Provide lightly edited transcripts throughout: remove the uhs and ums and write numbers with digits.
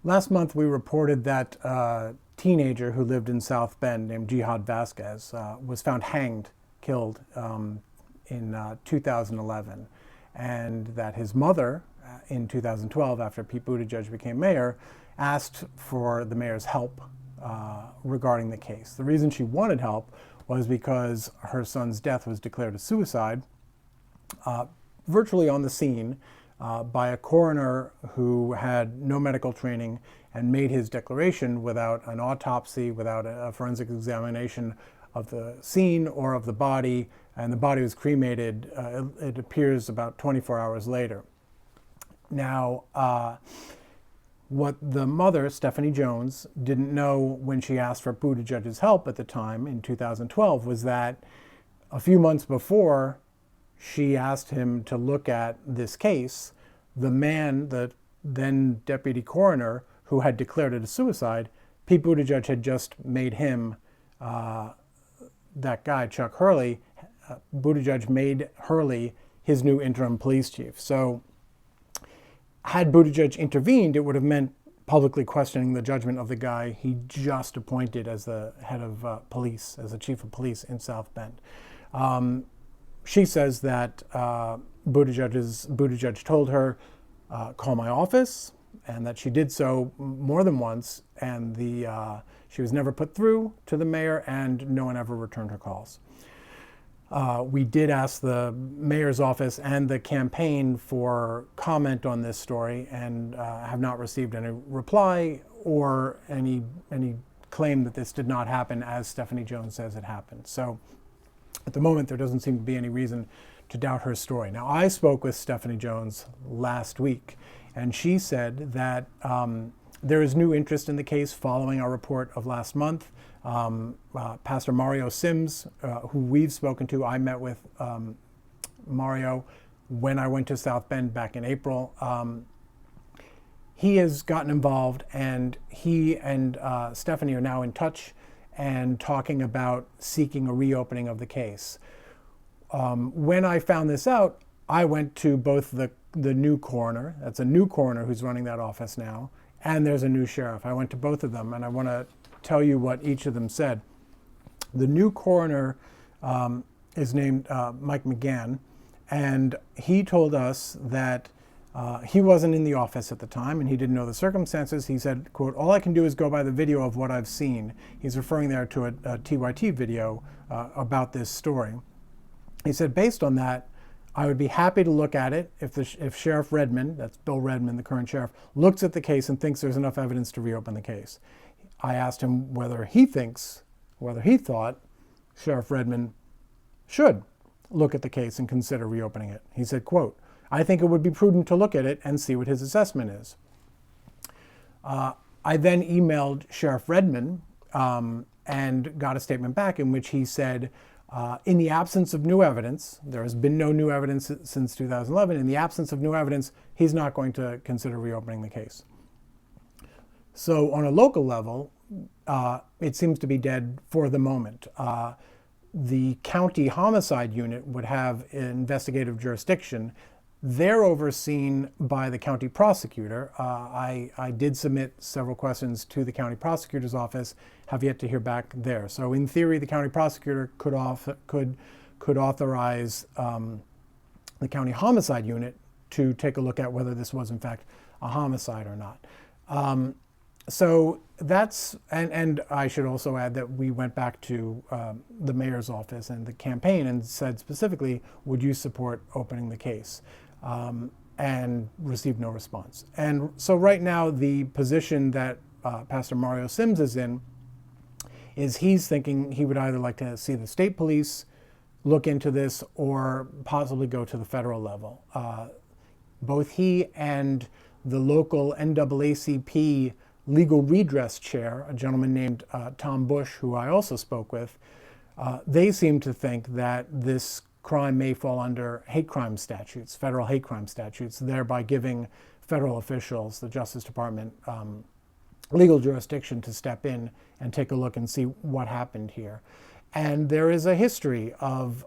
Last month, we reported that a teenager who lived in South Bend named Jihad Vasquez was found hanged, killed in 2011, and that his mother, in 2012, after Pete Buttigieg became mayor, asked for the mayor's help regarding the case. The reason she wanted help was because her son's death was declared a suicide virtually on the scene by a coroner who had no medical training and made his declaration without an autopsy, without a forensic examination of the scene or of the body, and the body was cremated, it appears, about 24 hours later. Now, what the mother, Stephanie Jones, didn't know when she asked for Buttigieg's help at the time in 2012 was that a few months before she asked him to look at this case, the man, the then deputy coroner, who had declared it a suicide, Pete Buttigieg had just made him, that guy, Chuck Hurley, Buttigieg made Hurley his new interim police chief. So had Buttigieg intervened, it would have meant publicly questioning the judgment of the guy he just appointed as the head of police, as the chief of police in South Bend. She says that Buttigieg told her, call my office, and that she did so more than once, and she was never put through to the mayor, and no one ever returned her calls. We did ask the mayor's office and the campaign for comment on this story, and have not received any reply or any claim that this did not happen as Stephanie Jones says it happened. So at the moment, there doesn't seem to be any reason to doubt her story. Now, I spoke with Stephanie Jones last week, and she said that there is new interest in the case following our report of last month. Pastor Mario Sims, who we've spoken to, I met with Mario when I went to South Bend back in April. He has gotten involved, and he and Stephanie are now in touch and talking about seeking a reopening of the case. When I found this out, I went to both the new coroner, that's a new coroner who's running that office now, and there's a new sheriff. I went to both of them, and I want to tell you what each of them said. The new coroner is named Mike McGann, and he told us that he wasn't in the office at the time and he didn't know the circumstances. He said, quote, all I can do is go by the video of what I've seen. He's referring there to a TYT video about this story. He said, based on that, I would be happy to look at it if Sheriff Redmond, that's Bill Redmond, the current sheriff, looks at the case and thinks there's enough evidence to reopen the case. I asked him whether he thought Sheriff Redmond should look at the case and consider reopening it. He said, quote, I think it would be prudent to look at it and see what his assessment is. I then emailed Sheriff Redmond and got a statement back in which he said, in the absence of new evidence, there has been no new evidence since 2011, in the absence of new evidence, he's not going to consider reopening the case. So on a local level, it seems to be dead for the moment. The county homicide unit would have investigative jurisdiction. They're overseen by the county prosecutor. I did submit several questions to the county prosecutor's office, have yet to hear back there. So in theory, the county prosecutor could authorize the county homicide unit to take a look at whether this was in fact a homicide or not. So that's, and I should also add that we went back to the mayor's office and the campaign and said specifically, would you support opening the case? And received no response. And so right now, the position that Pastor Mario Sims is in is he's thinking he would either like to see the state police look into this or possibly go to the federal level. Both he and the local NAACP legal redress chair, a gentleman named Tom Bush, who I also spoke with, they seem to think that this crime may fall under hate crime statutes, federal hate crime statutes, thereby giving federal officials, the Justice Department, legal jurisdiction to step in and take a look and see what happened here. And there is a history of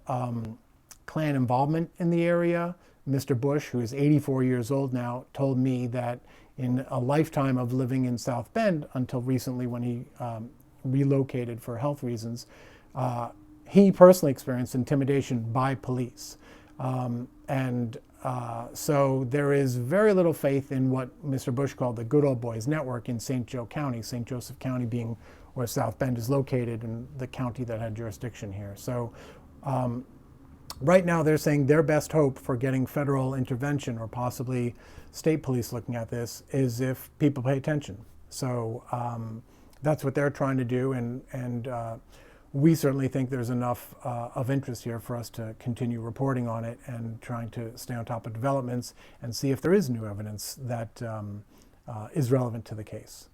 Klan involvement in the area. Mr. Bush, who is 84 years old now, told me that in a lifetime of living in South Bend until recently when he relocated for health reasons. He personally experienced intimidation by police. So there is very little faith in what Mr. Bush called the good old boys network in St. Joe County, St. Joseph County being where South Bend is located and the county that had jurisdiction here. So right now they're saying their best hope for getting federal intervention or possibly state police looking at this is if people pay attention. So that's what they're trying to do, and we certainly think there's enough of interest here for us to continue reporting on it and trying to stay on top of developments and see if there is new evidence that is relevant to the case.